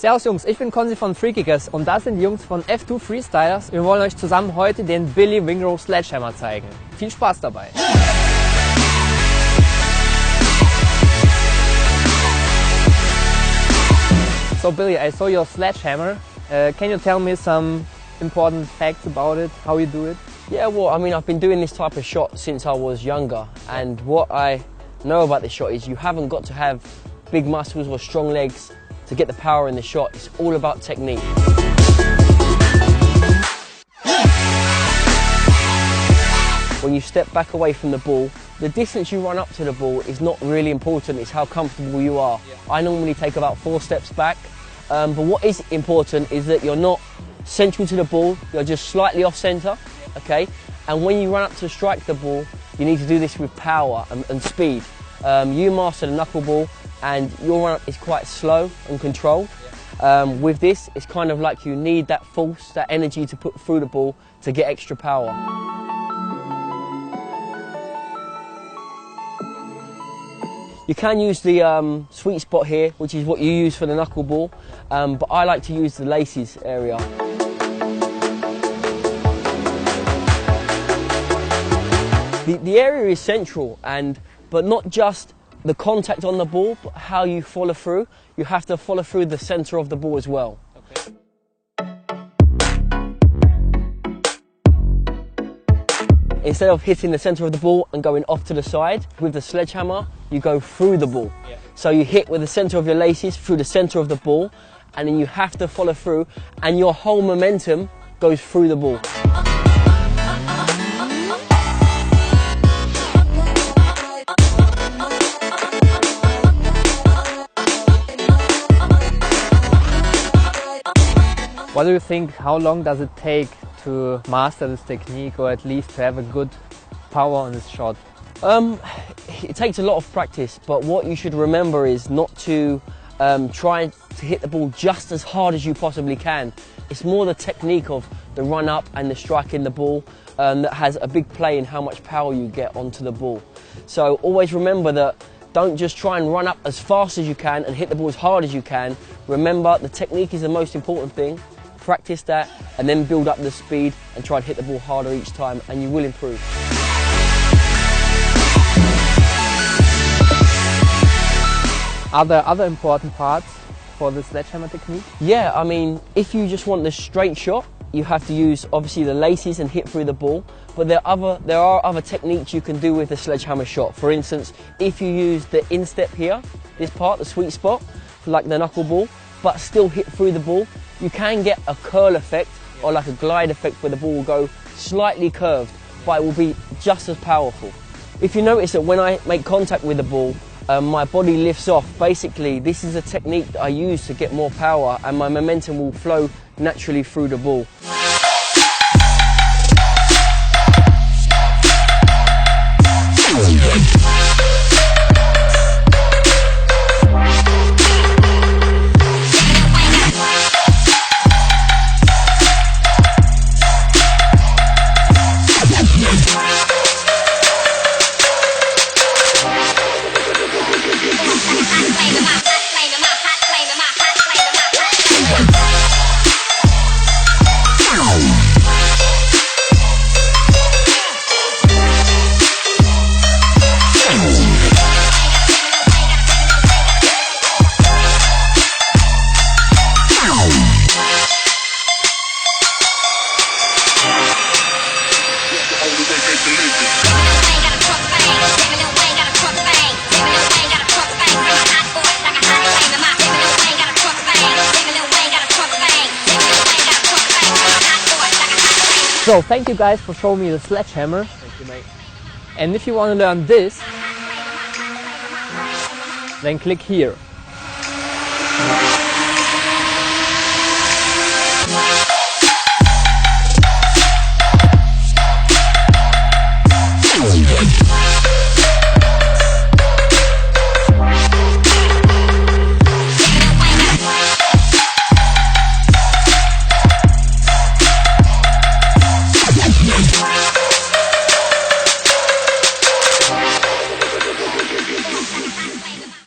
Servus Jungs, ich bin Konzi von Freekickers und das sind die Jungs von F2 Freestylers. Wir wollen euch zusammen heute den Billy Wingrow Sledgehammer zeigen. Viel Spaß dabei! So Billy, I saw your sledgehammer. Can you tell me some important facts about it, how you do it? Yeah, well, I mean, I've been doing this type of shot since I was younger, and what I know about this shot is you haven't got to have big muscles or strong legs to get the power in the shot. It's all about technique. When you step back away from the ball, the distance you run up to the ball is not really important, it's how comfortable you are. I normally take about 4 steps back, but what is important is that you're not central to the ball, you're just slightly off centre, okay? And when you run up to strike the ball, you need to do this with power and speed. You master the knuckleball and your run up is quite slow and controlled. With this, it's kind of like you need that force, that energy to put through the ball to get extra power. You can use the sweet spot here, which is what you use for the knuckleball, but I like to use the laces area. The area is central, but not just the contact on the ball, but how you follow through. You have to follow through the centre of the ball as well. Okay. Instead of hitting the centre of the ball and going off to the side, with the sledgehammer, you go through the ball. Yeah. So you hit with the centre of your laces through the centre of the ball, and then you have to follow through, and your whole momentum goes through the ball. What do you think, how long does it take to master this technique, or at least to have a good power on this shot? It takes a lot of practice, but what you should remember is not to try to hit the ball just as hard as you possibly can. It's more the technique of the run up and the striking the ball that has a big play in how much power you get onto the ball. So always remember that don't just try and run up as fast as you can and hit the ball as hard as you can. Remember, the technique is the most important thing. Practice that and then build up the speed and try and hit the ball harder each time, and you will improve. Are there other important parts for the sledgehammer technique? Yeah, I mean, if you just want the straight shot, you have to use obviously the laces and hit through the ball, but there are other techniques you can do with the sledgehammer shot. For instance, if you use the instep here, this part, the sweet spot, like the knuckleball, but still hit through the ball, you can get a curl effect or like a glide effect where the ball will go slightly curved, but it will be just as powerful. If you notice that when I make contact with the ball, my body lifts off. Basically, this is a technique that I use to get more power, and my momentum will flow naturally through the ball. So thank you guys for showing me the sledgehammer. Thank you, mate. And if you want to learn this, then click here.